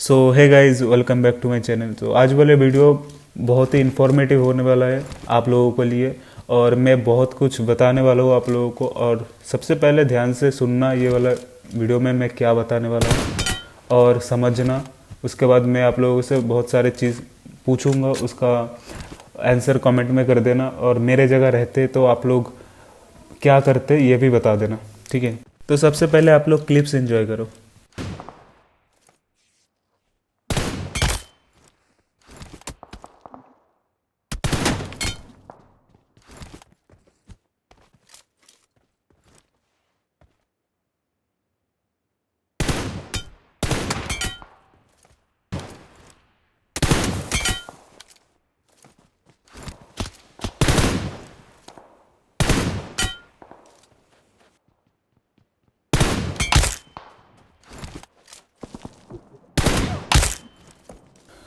So hey guys, welcome back to my channel. तो आज वाले वीडियो बहुत ही इन्फॉर्मेटिव होने वाला है आप लोगों के लिए। और मैं बहुत कुछ बताने वाला हूँ आप लोगों को। और सबसे पहले ध्यान से सुनना ये वाला वीडियो में मैं क्या बताने वाला हूँ और समझना। उसके बाद मैं आप लोगों से बहुत सारे चीज़ पूछूंगा, उसका आंसर कमेंट में कर देना। और मेरे जगह रहते तो आप लोग क्या करते ये भी बता देना, ठीक है। तो सबसे पहले आप लोग क्लिप्स एंजॉय करो।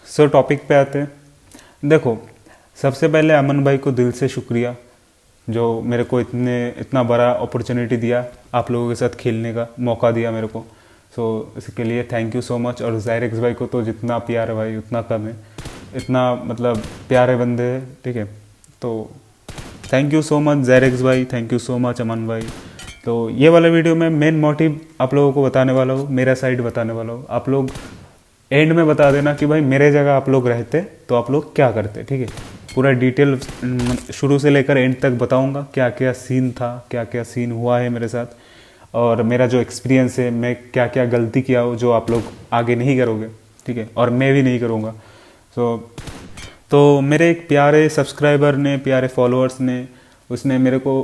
सो टॉपिक पे आते हैं। देखो, सबसे पहले अमन भाई को दिल से शुक्रिया जो मेरे को इतना बड़ा अपॉर्चुनिटी दिया, आप लोगों के साथ खेलने का मौका दिया मेरे को। सो इसके लिए थैंक यू सो मच। और ज़ायरेक्स भाई को तो जितना प्यार है भाई उतना कम है, इतना मतलब प्यारे बंदे हैं, ठीक है। तो थैंक यू सो मच ज़ायरेक्स भाई, थैंक यू सो मच अमन भाई। तो ये वाला वीडियो में मेन मोटिव आप लोगों को बताने वाला हूँ, मेरा साइड बताने वाला हूँ। आप लोग एंड में बता देना कि भाई मेरे जगह आप लोग रहते तो आप लोग क्या करते, ठीक है। पूरा डिटेल शुरू से लेकर एंड तक बताऊंगा, क्या क्या सीन था, क्या क्या सीन हुआ है मेरे साथ, और मेरा जो एक्सपीरियंस है, मैं क्या क्या गलती किया हो जो आप लोग आगे नहीं करोगे, ठीक है, और मैं भी नहीं करूँगा। तो मेरे एक प्यारे सब्सक्राइबर ने, प्यारे फॉलोअर्स ने, उसने मेरे को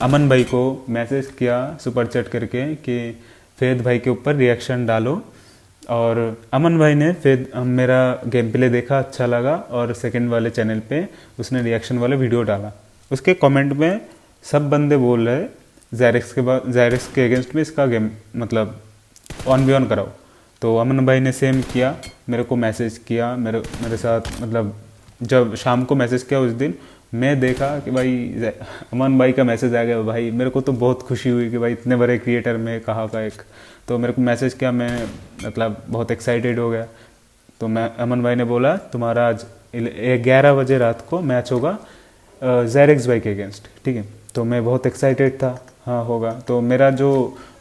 अमन भाई को मैसेज किया सुपर चैट करके कि फैद भाई के ऊपर रिएक्शन डालो। और अमन भाई ने फिर मेरा गेम प्ले देखा, अच्छा लगा, और सेकंड वाले चैनल पे उसने रिएक्शन वाला वीडियो डाला। उसके कमेंट में सब बंदे बोल रहे ज़ायरेक्स के अगेंस्ट में इसका गेम मतलब 1v1 कराओ। तो अमन भाई ने सेम किया, मेरे को मैसेज किया, मेरे साथ मतलब जब शाम को मैसेज किया उस दिन मैं देखा कि भाई अमन भाई का मैसेज आ गया। भाई मेरे को तो बहुत खुशी हुई कि भाई इतने बड़े क्रिएटर में कहाँ का एक। तो मेरे को मैसेज किया, मैं मतलब बहुत एक्साइटेड हो गया। तो मैं अमन भाई ने बोला तुम्हारा आज 11 बजे रात को मैच होगा ज़ायरेक्स भाई के अगेंस्ट, ठीक है। तो मैं बहुत एक्साइटेड था, हाँ होगा। तो मेरा जो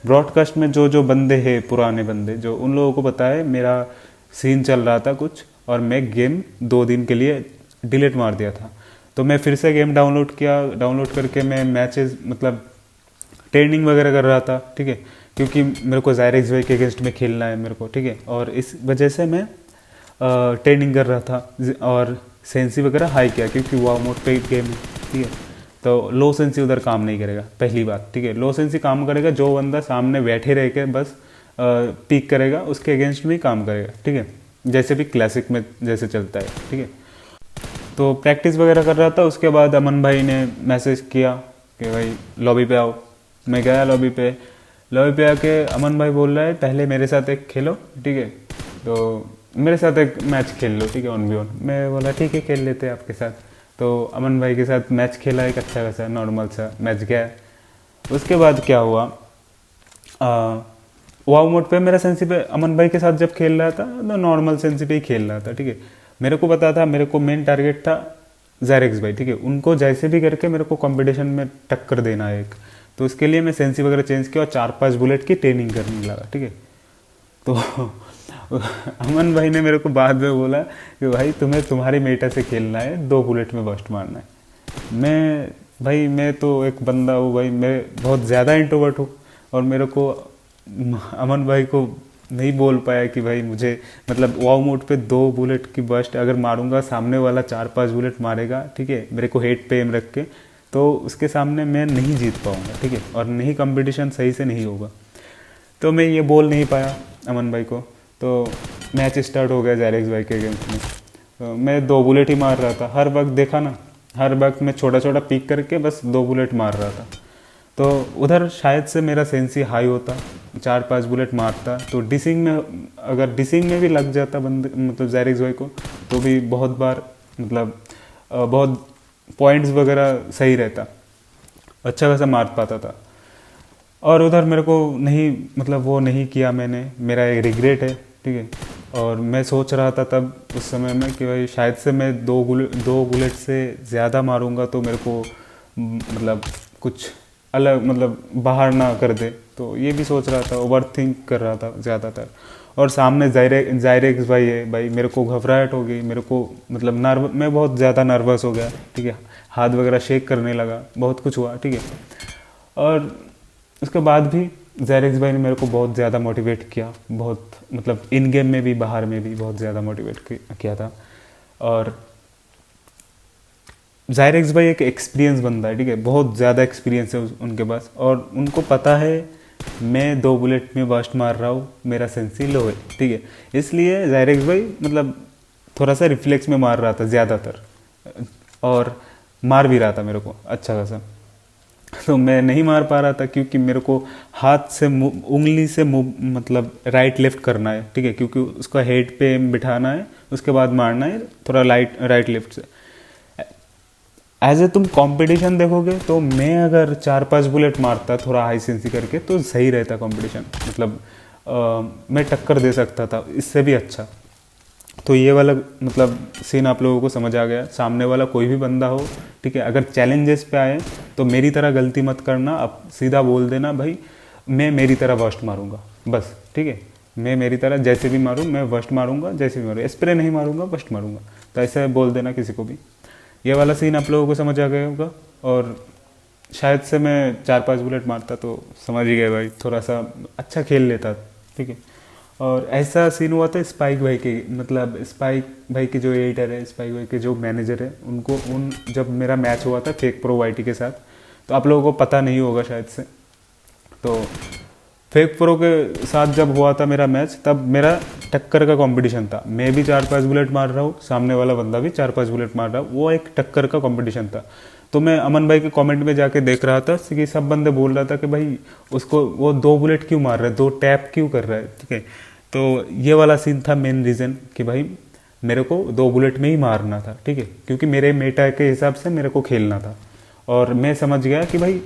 ब्रॉडकास्ट में जो जो बंदे हैं, पुराने बंदे, जो उन लोगों को पता है मेरा सीन चल रहा था कुछ, और मैं गेम 2 दिन के लिए डिलीट मार दिया था। तो मैं फिर से गेम डाउनलोड किया, डाउनलोड करके मैं मैचेस मतलब ट्रेनिंग वगैरह कर रहा था, ठीक है, क्योंकि मेरे को ज़ायरेक्स भाई के अगेंस्ट में खेलना है मेरे को, ठीक है। और इस वजह से मैं ट्रेनिंग कर रहा था और सेंसी वगैरह हाई किया, क्योंकि वाव मोड पे गेम है, ठीक है। तो लो सेंसी उधर काम नहीं करेगा, पहली बात, ठीक है। लो सेंसी काम करेगा जो बंदा सामने बैठे रह के बस पीक करेगा, उसके अगेंस्ट में ही काम करेगा, ठीक है, जैसे भी क्लासिक में जैसे चलता है, ठीक है। तो प्रैक्टिस वगैरह कर रहा था। उसके बाद अमन भाई ने मैसेज किया कि भाई लॉबी पे आओ। मैं गया लॉबी पे आके अमन भाई बोल रहा है पहले मेरे साथ एक खेलो, ठीक है। तो मेरे साथ एक मैच खेल लो, ठीक है, 1v1। मैं बोला ठीक है खेल लेते हैं आपके साथ। तो अमन भाई के साथ मैच खेला, एक अच्छा खासा नॉर्मल सा मैच गया। उसके बाद क्या हुआ, वाव मोड पे मेरा सेंसी पे अमन भाई के साथ जब खेल रहा था तो नॉर्मल सेंसी पे ही खेल रहा था, ठीक है। मेरे को पता था, मेरे को मेन टारगेट था ज़ायरेक्स भाई, ठीक है, उनको जैसे भी करके मेरे को कंपटीशन में टक्कर देना है एक। तो उसके लिए मैं सेंसी वगैरह चेंज किया और 4-5 बुलेट की ट्रेनिंग करने लगा, ठीक है। तो अमन भाई ने मेरे को बाद में बोला कि भाई तुम्हें तुम्हारी मेटा से खेलना है, 2 बुलेट में बस्ट मारना है। मैं तो एक बंदा हूँ भाई, मैं बहुत ज़्यादा इंट्रोवर्ट हूँ, और मेरे को अमन भाई को नहीं बोल पाया कि भाई मुझे मतलब वाव मोड पे 2 बुलेट की बस्ट अगर मारूंगा, सामने वाला 4-5 बुलेट मारेगा, ठीक है, मेरे को हेड पे एम रख के, तो उसके सामने मैं नहीं जीत पाऊंगा, ठीक है, और नहीं कंपटीशन सही से नहीं होगा। तो मैं ये बोल नहीं पाया अमन भाई को। तो मैच स्टार्ट हो गया ज़ायरेक्स भाई के अगेंस्ट में। तो मैं 2 बुलेट ही मार रहा था हर वक्त, देखा ना, हर वक्त मैं छोटा छोटा पीक करके बस 2 बुलेट मार रहा था। तो उधर शायद से मेरा सेंसी हाई होता, 4-5 बुलेट मारता, तो डिसिंग में, अगर डिसिंग में भी लग जाता बंद मतलब ज़ायरेक्स भाई को, तो भी बहुत बार मतलब बहुत पॉइंट्स वगैरह सही रहता, अच्छा खासा मार पाता था। और उधर मेरे को नहीं मतलब वो नहीं किया मैंने, मेरा एक रिग्रेट है, ठीक है। और मैं सोच रहा था तब उस समय में कि भाई शायद से मैं दो बुलेट से ज़्यादा मारूंगा तो मेरे को मतलब कुछ अलग मतलब बाहर ना कर दे, तो ये भी सोच रहा था, ओवर थिंक कर रहा था ज़्यादातर। और सामने जायरेक्स भाई है, भाई मेरे को घबराहट हो गई, मेरे को मतलब मैं बहुत ज़्यादा नर्वस हो गया, ठीक है, हाथ वगैरह शेक करने लगा, बहुत कुछ हुआ, ठीक है। और उसके बाद भी जायरेक्स भाई ने मेरे को बहुत ज़्यादा मोटिवेट किया, बहुत मतलब इन गेम में भी बाहर में भी बहुत ज़्यादा मोटिवेट किया था। और जायरेक्स भाई एक एक्सपीरियंस बंदा है, ठीक है, बहुत ज़्यादा एक्सपीरियंस है उनके पास, और उनको पता है मैं 2 बुलेट में बस्ट मार रहा हूँ, मेरा सेंसी लो है, ठीक है। इसलिए जायरेक्स भाई मतलब थोड़ा सा रिफ्लेक्स में मार रहा था ज़्यादातर, और मार भी रहा था मेरे को अच्छा खासा। तो मैं नहीं मार पा रहा था क्योंकि मेरे को हाथ से उंगली से मतलब राइट लेफ्ट करना है, ठीक है, क्योंकि उसका हेड पे बिठाना है, उसके बाद मारना है थोड़ा राइट लेफ्ट से। एज ए तुम कंपटीशन देखोगे तो मैं अगर 4-5 बुलेट मारता थोड़ा हाई सेंसी करके तो सही रहता कंपटीशन, मतलब मैं टक्कर दे सकता था इससे भी अच्छा। तो ये वाला मतलब सीन आप लोगों को समझ आ गया। सामने वाला कोई भी बंदा हो, ठीक है, अगर चैलेंजेस पे आए तो मेरी तरह गलती मत करना, अब सीधा बोल देना भाई मैं मेरी तरह वर्स्ट मारूंगा, बस, ठीक है, मैं मेरी तरह जैसे भी मारूँ मैं वर्स्ट मारूंगा, जैसे भी मारूँ, स्प्रे नहीं मारूंगा, वर्स्ट मारूंगा, तो ऐसे बोल देना किसी को भी। ये वाला सीन आप लोगों को समझ आ गया होगा। और शायद से मैं 4-5 बुलेट मारता तो समझ ही गए भाई, थोड़ा सा अच्छा खेल लेता, ठीक है। और ऐसा सीन हुआ था स्पाइक भाई के, मतलब स्पाइक भाई के जो एडिटर है, स्पाइक भाई के जो मैनेजर है, उनको जब मेरा मैच हुआ था फेक प्रो वाईटी के साथ, तो आप लोगों को पता नहीं होगा शायद से, तो फेक प्रो के साथ जब हुआ था मेरा मैच तब मेरा टक्कर का कंपटीशन था, मैं भी 4-5 बुलेट मार रहा हूँ, सामने वाला बंदा भी 4-5 बुलेट मार रहा है, वो एक टक्कर का कंपटीशन था। तो मैं अमन भाई के कमेंट में जाके देख रहा था कि सब बंदे बोल रहा था कि भाई उसको वो 2 बुलेट क्यों मार रहा है, 2 टैप क्यों कर रहा है, ठीक है। तो ये वाला सीन था मेन रीज़न कि भाई मेरे को 2 बुलेट में ही मारना था, ठीक है, क्योंकि मेरे मेटा के हिसाब से मेरे को खेलना था। और मैं समझ गया कि भाई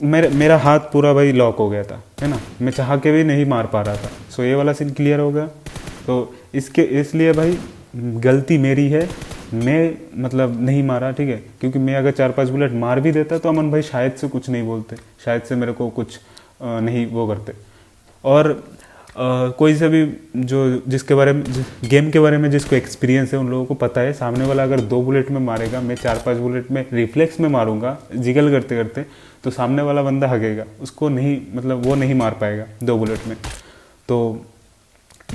मेरा हाथ पूरा भाई लॉक हो गया था, है ना, मैं चाह के भी नहीं मार पा रहा था। सो ये वाला सीन क्लियर हो गया। तो इसलिए भाई गलती मेरी है, मैं मतलब नहीं मारा, ठीक है, क्योंकि मैं अगर 4-5 बुलेट मार भी देता तो अमन भाई शायद से कुछ नहीं बोलते, शायद से मेरे को कुछ नहीं वो करते। और कोई से भी जो जिसके बारे में गेम के बारे में जिसको एक्सपीरियंस है उन लोगों को पता है, सामने वाला अगर 2 बुलेट में मारेगा, मैं 4-5 बुलेट में रिफ्लेक्स में मारूंगा जिगल करते करते, तो सामने वाला बंदा हगेगा, उसको नहीं मतलब वो नहीं मार पाएगा 2 बुलेट में। तो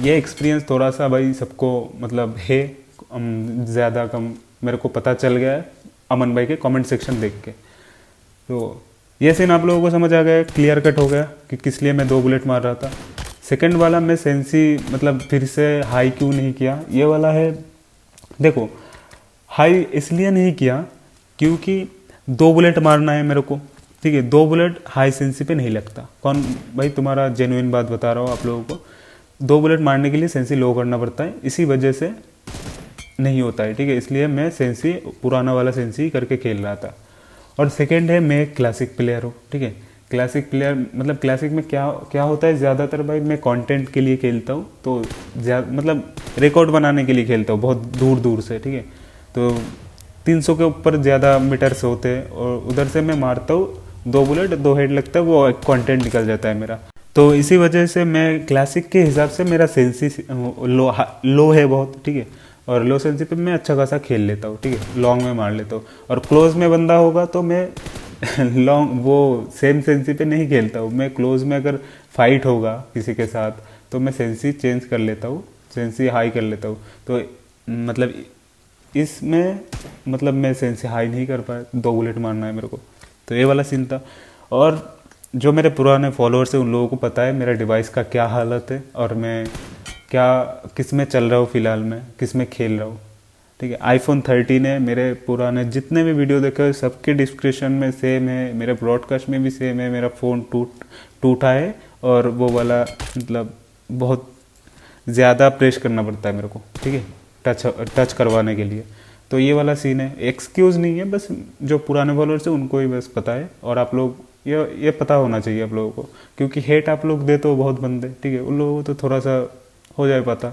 ये एक्सपीरियंस थोड़ा सा भाई सबको मतलब है, ज़्यादा कम मेरे को पता चल गया है अमन भाई के कमेंट सेक्शन देख के। तो ये सीन आप लोगों को समझ आ गया, क्लियर कट हो गया कि किस लिए मैं 2 बुलेट मार रहा था। सेकंड वाला मैं सेंसी मतलब फिर से हाई क्यों नहीं किया, ये वाला है, देखो हाई इसलिए नहीं किया क्योंकि 2 बुलेट मारना है मेरे को, ठीक है, 2 बुलेट हाई सेंसी पे नहीं लगता। कौन भाई, तुम्हारा जेन्युइन बात बता रहा हूँ आप लोगों को, 2 बुलेट मारने के लिए सेंसी लो करना पड़ता है, इसी वजह से नहीं होता है, ठीक है, इसलिए मैं सेंसी पुराना वाला सेंसी करके खेल रहा था। और सेकेंड है मैं क्लासिक प्लेयर हूँ, ठीक है, क्लासिक प्लेयर मतलब क्लासिक में क्या क्या होता है, ज़्यादातर भाई मैं कंटेंट के लिए खेलता हूँ, तो मतलब रिकॉर्ड बनाने के लिए खेलता हूँ बहुत दूर दूर से, ठीक है। तो 300 के ऊपर ज़्यादा मीटर्स होते हैं और उधर से मैं मारता हूँ 2 बुलेट 2 हेड लगता है, वो कंटेंट निकल जाता है मेरा। तो इसी वजह से मैं क्लासिक के हिसाब से मेरा सेंसी लो है बहुत, ठीक है, और लो सेंसी पे मैं अच्छा खासा खेल लेता हूँ, ठीक है, लॉन्ग में मार लेता हूँ। और क्लोज में बंदा होगा तो मैं लॉन्ग वो सेम सेंसी पे नहीं खेलता हूँ, मैं क्लोज में अगर फाइट होगा किसी के साथ तो मैं सेंसी चेंज कर लेता हूँ, सेंसी हाई कर लेता हूँ। तो मतलब इसमें मतलब मैं सेंसी हाई नहीं कर पाया, 2 बुलेट मारना है मेरे को, तो ये वाला सीन था। और जो मेरे पुराने फॉलोअर्स हैं उन लोगों को पता है मेरा डिवाइस का क्या हालत है और मैं क्या किस में चल रहा हूँ फ़िलहाल, में किस में खेल रहा हूँ, ठीक है। iPhone 13 है, मेरे पुराने जितने भी वीडियो देखे हुए सबके डिस्क्रिप्शन में सेम है, मेरे ब्रॉडकास्ट में भी सेम है, मेरा फ़ोन टूटा है और वो वाला मतलब बहुत ज़्यादा प्रेस करना पड़ता है मेरे को, ठीक है, टच करवाने के लिए। तो ये वाला सीन है, एक्सक्यूज़ नहीं है, बस जो पुराने फॉलोअर्स हैं उनको ही बस पता है। और आप लोग ये पता होना चाहिए आप लोगों को, क्योंकि हेट आप लोग देते हो बहुत बंदे, ठीक है, उन लोगों को तो थोड़ा सा हो जाए पता।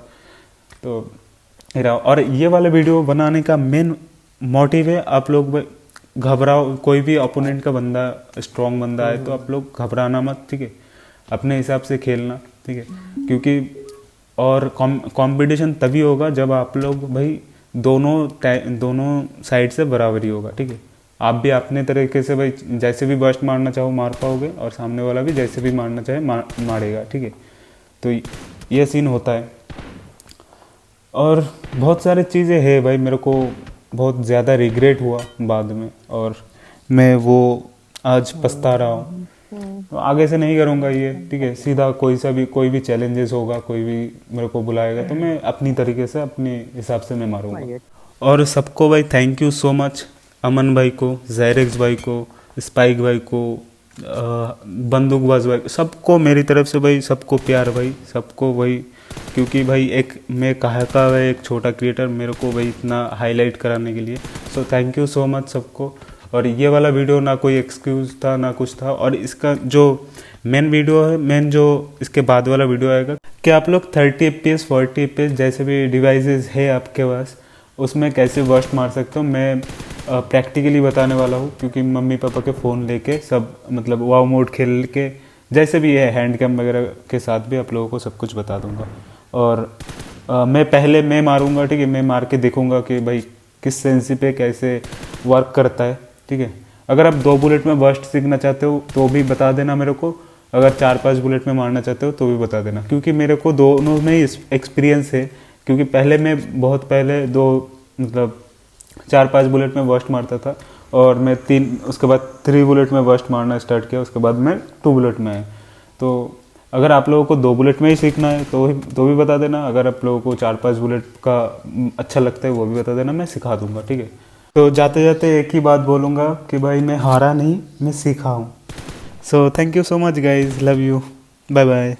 तो और ये वाला वीडियो बनाने का मेन मोटिव है, आप लोग घबराओ, कोई भी अपोनेंट का बंदा स्ट्रॉन्ग बंदा है तो आप लोग घबराना मत, ठीक है, अपने हिसाब से खेलना, ठीक है, क्योंकि और कंपटीशन तभी होगा जब आप लोग भाई दोनों साइड से बराबरी होगा, ठीक है। आप भी अपने तरीके से भाई जैसे भी बर्स्ट मारना चाहो मार पाओगे और सामने वाला भी जैसे भी मारना चाहे मारेगा, ठीक है। तो ये सीन होता है। और बहुत सारी चीज़ें हैं भाई, मेरे को बहुत ज़्यादा रिग्रेट हुआ बाद में और मैं वो आज पछता रहा हूँ। तो आगे से नहीं करूँगा ये, ठीक है। सीधा कोई भी चैलेंजेस होगा, कोई भी मेरे को बुलाएगा तो मैं अपनी तरीके से अपने हिसाब से मैं मारूँगा। और सबको भाई थैंक यू सो मच, अमन भाई को, ज़ायरेक्स भाई को, स्पाइक भाई को, बंदूकबाज भाई, सबको मेरी तरफ से भाई, सबको प्यार भाई, सबको भाई, क्योंकि भाई मैं कहा भाई एक छोटा क्रिएटर, मेरे को भाई इतना हाईलाइट कराने के लिए, सो थैंक यू सो मच सबको। और ये वाला वीडियो ना कोई एक्सक्यूज़ था ना कुछ था, और इसका जो मेन वीडियो है, मेन जो इसके बाद वाला वीडियो आएगा कि आप लोग 30 FPS 40 FPS जैसे भी डिवाइसेस है आपके पास उसमें कैसे बर्स्ट मार सकते हो, मैं प्रैक्टिकली बताने वाला हूँ, क्योंकि मम्मी पापा के फ़ोन लेके सब मतलब वाव मोड खेल के जैसे भी है हैंड कैम वगैरह के साथ भी आप लोगों को सब कुछ बता दूंगा। और मैं मारूंगा, ठीक है, मैं मार के देखूंगा कि भाई किस सेंसी पे कैसे वर्क करता है, ठीक है। अगर आप 2 बुलेट में बर्स्ट सीखना चाहते हो तो भी बता देना मेरे को, अगर 4-5 बुलेट में मारना चाहते हो तो भी बता देना, क्योंकि मेरे को दोनों में ही एक्सपीरियंस है। क्योंकि पहले मैं बहुत पहले 4-5 बुलेट में बर्स्ट मारता था और मैं उसके बाद 3 बुलेट में बर्स्ट मारना स्टार्ट किया, उसके बाद मैं 2 बुलेट में आया। तो अगर आप लोगों को 2 बुलेट में ही सीखना है तो भी बता देना, अगर आप लोगों को 4-5 बुलेट का अच्छा लगता है वो भी बता देना, मैं सिखा दूंगा, ठीक है। तो जाते जाते एक ही बात बोलूँगा कि भाई मैं हारा नहीं, मैं सीखा हूँ। So thank you so much guys, love you, bye bye.